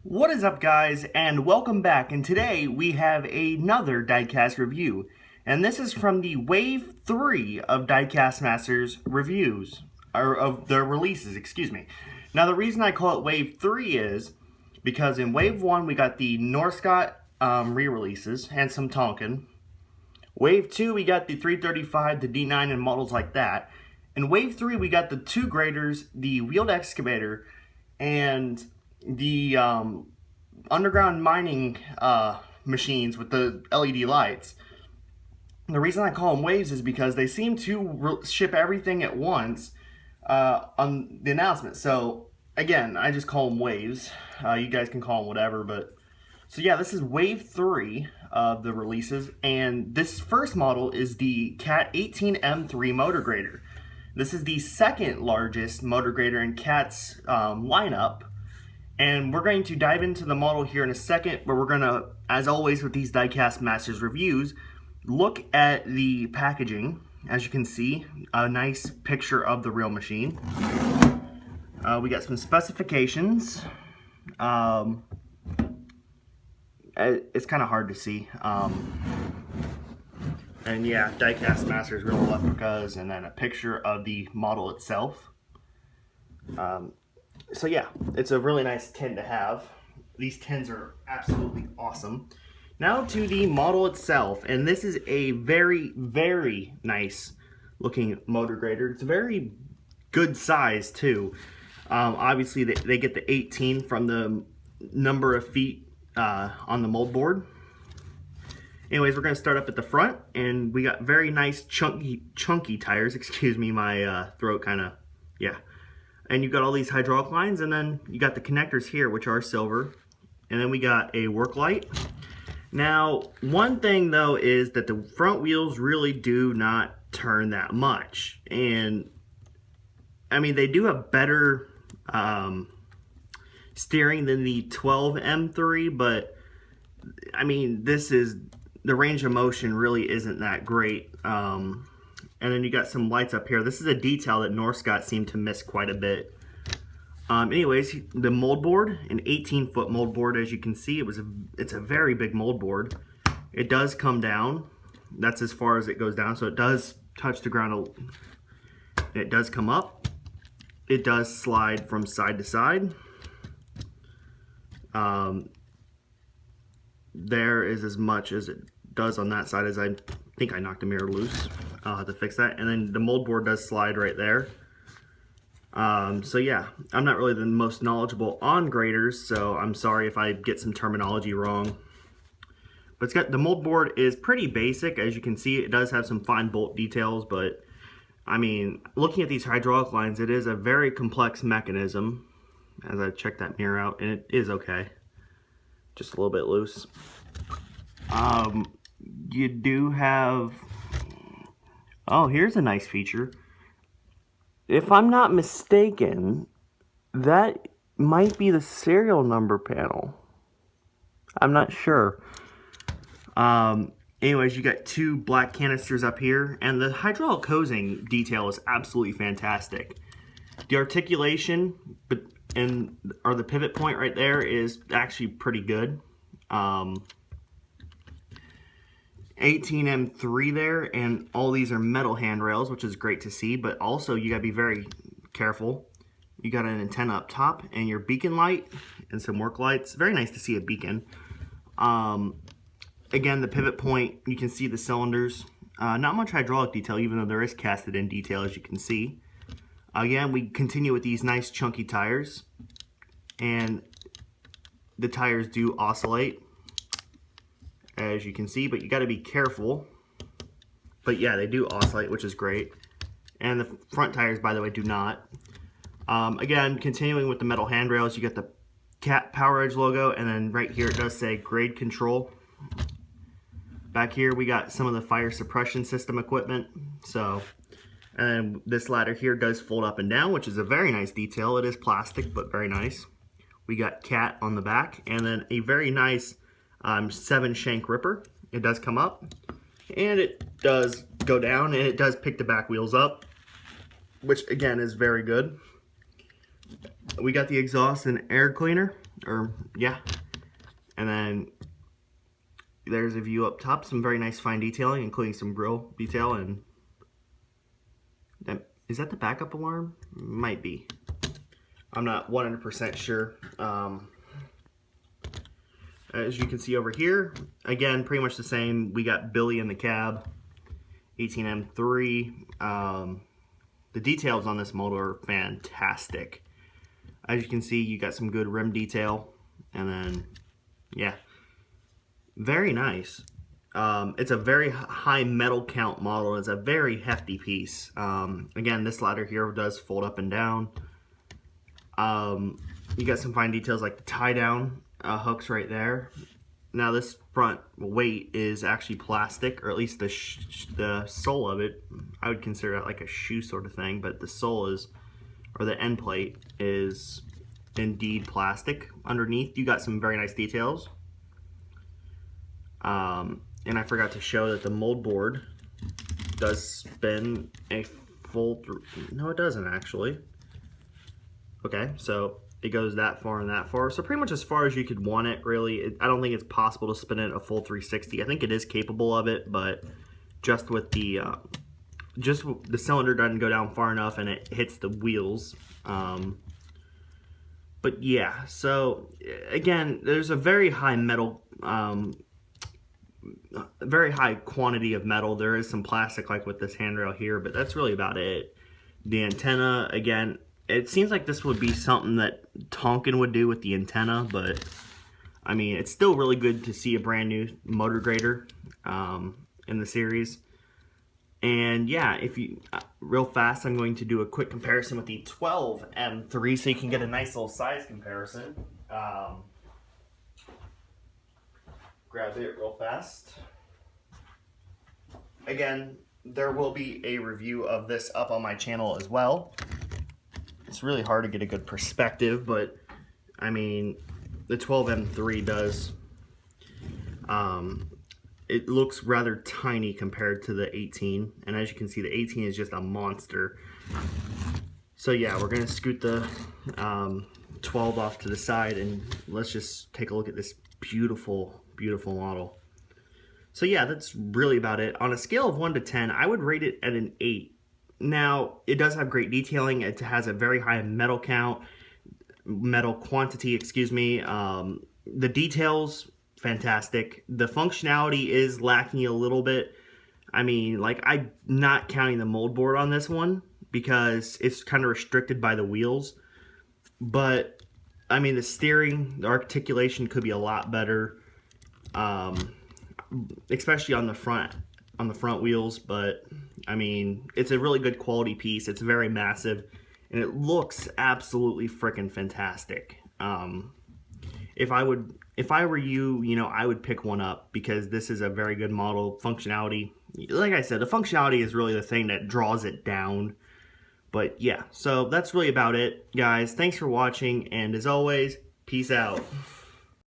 What is up, guys, and welcome back. And today we have another diecast review, and this is from the Wave 3 of Diecast Masters reviews, or of their releases, excuse me. Now, the reason I call it Wave 3 is because in Wave 1 we got the Norskott re-releases and some Tonkin. Wave 2 we got the 335, the D9, and models like that. In Wave 3 we got the two graders, the wheeled excavator, and the underground mining machines with the LED lights. The reason I call them waves is because they seem to ship everything at once on the announcement. So again, I just call them waves. You guys can call them whatever, but so yeah, this is Wave 3 of the releases, and this first model is the Cat 18M3 motor grader. This is the second largest motor grader in Cat's lineup. And we're going to dive into the model here in a second, but we're going to, as always with these Diecast Masters reviews, look at the packaging. As you can see, a nice picture of the real machine. We got some specifications. It's kind of hard to see. And yeah, Diecast Masters real replicas, and then a picture of the model itself. So yeah, it's a really nice tin to have. These tins are absolutely awesome. Now to the model itself, and this is a very, very nice looking motor grader. It's a very good size too. Obviously they get the 18 from the number of feet on the mold board. Anyways, we're going to start up at the front, and we got very nice chunky tires. Excuse me, my throat kind of, yeah. And you got all these hydraulic lines, and then you got the connectors here, which are silver. And then we got a work light. Now, one thing though is that the front wheels really do not turn that much. And I mean, they do have better steering than the 12M3, but I mean, the range of motion really isn't that great. And then you got some lights up here. This is a detail that Norskott seemed to miss quite a bit. Anyways, the mold board, an 18-foot mold board, as you can see, it's a very big mold board. It does come down. That's as far as it goes down, so it does touch the ground. It does come up. It does slide from side to side. There is as much as it does on that side. As I think I knocked the mirror loose. I'll have to fix that. And then the mold board does slide right there. So yeah, I'm not really the most knowledgeable on graders, so I'm sorry if I get some terminology wrong. But the mold board is pretty basic. As you can see, it does have some fine bolt details, but I mean, looking at these hydraulic lines, it is a very complex mechanism. As I check that mirror out, and it is okay. Just a little bit loose. You do have, oh, here's a nice feature. If I'm not mistaken, that might be the serial number panel. I'm not sure. Anyways, you got two black canisters up here, and the hydraulic hosing detail is absolutely fantastic. The articulation or the pivot point right there is actually pretty good. 18M3 there, and all these are metal handrails, which is great to see, but also you gotta be very careful. You got an antenna up top and your beacon light and some work lights. Very nice to see a beacon. Again, the pivot point, you can see the cylinders. Not much hydraulic detail, even though there is casted in detail, as you can see. Again, we continue with these nice chunky tires, and the tires do oscillate, as you can see, but you got to be careful. But yeah, they do oscillate, which is great. And the front tires, by the way, do not. Again, continuing with the metal handrails, you got the Cat Power Edge logo, and then right here it does say grade control. Back here we got some of the fire suppression system equipment. So, and this ladder here does fold up and down, which is a very nice detail. It is plastic, but very nice. We got Cat on the back, and then a very nice 7-shank ripper. It does come up, and it does go down, and it does pick the back wheels up, which again is very good. We got the exhaust and air cleaner. or yeah. And then there's a view up top, some very nice fine detailing, including some grill detail. And is that the backup alarm? Might be. I'm not 100% sure. As you can see over here, again, pretty much the same. We got Billy in the cab, 18M3. The details on this motor are fantastic. As you can see, you got some good rim detail, and then, yeah, very nice. It's a very high metal count model. It's a very hefty piece. Again, this ladder here does fold up and down. You got some fine details like the tie down hooks right there. Now this front weight is actually plastic, or at least the sole of it. I would consider that like a shoe sort of thing, but the sole is, or the end plate is indeed plastic. Underneath you got some very nice details. And I forgot to show that the mold board does spin a full no, it doesn't actually. Okay, so it goes that far and that far. So pretty much as far as you could want it, really. I don't think it's possible to spin it a full 360. I think it is capable of it, but just with the cylinder doesn't go down far enough and it hits the wheels. But yeah, so again, there's a very high metal, very high quantity of metal. There is some plastic like with this handrail here, but that's really about it. The antenna, again, it seems like this would be something that Tonkin would do with the antenna, but I mean, it's still really good to see a brand new motor grader in the series. And yeah, if you, real fast, I'm going to do a quick comparison with the 12M3 so you can get a nice little size comparison. Grab it real fast. Again, there will be a review of this up on my channel as well. It's really hard to get a good perspective, but I mean, the 12M3 does, it looks rather tiny compared to the 18, and as you can see, the 18 is just a monster. So yeah, we're gonna scoot the 12 off to the side, and let's just take a look at this beautiful, beautiful model. So yeah, that's really about it. On a scale of 1 to 10, I would rate it at an 8. Now, it does have great detailing. It has a very high metal quantity, excuse me. The details, fantastic. The functionality is lacking a little bit. I mean, like, I'm not counting the mold board on this one because it's kind of restricted by the wheels. But, I mean, the steering, the articulation could be a lot better, especially on the front wheels. But I mean, it's a really good quality piece. It's very massive, and it looks absolutely freaking fantastic. If I were you, you know, I would pick one up because this is a very good model. Functionality, like I said, the functionality is really the thing that draws it down. But yeah, so that's really about it, guys. Thanks for watching, and as always, peace out.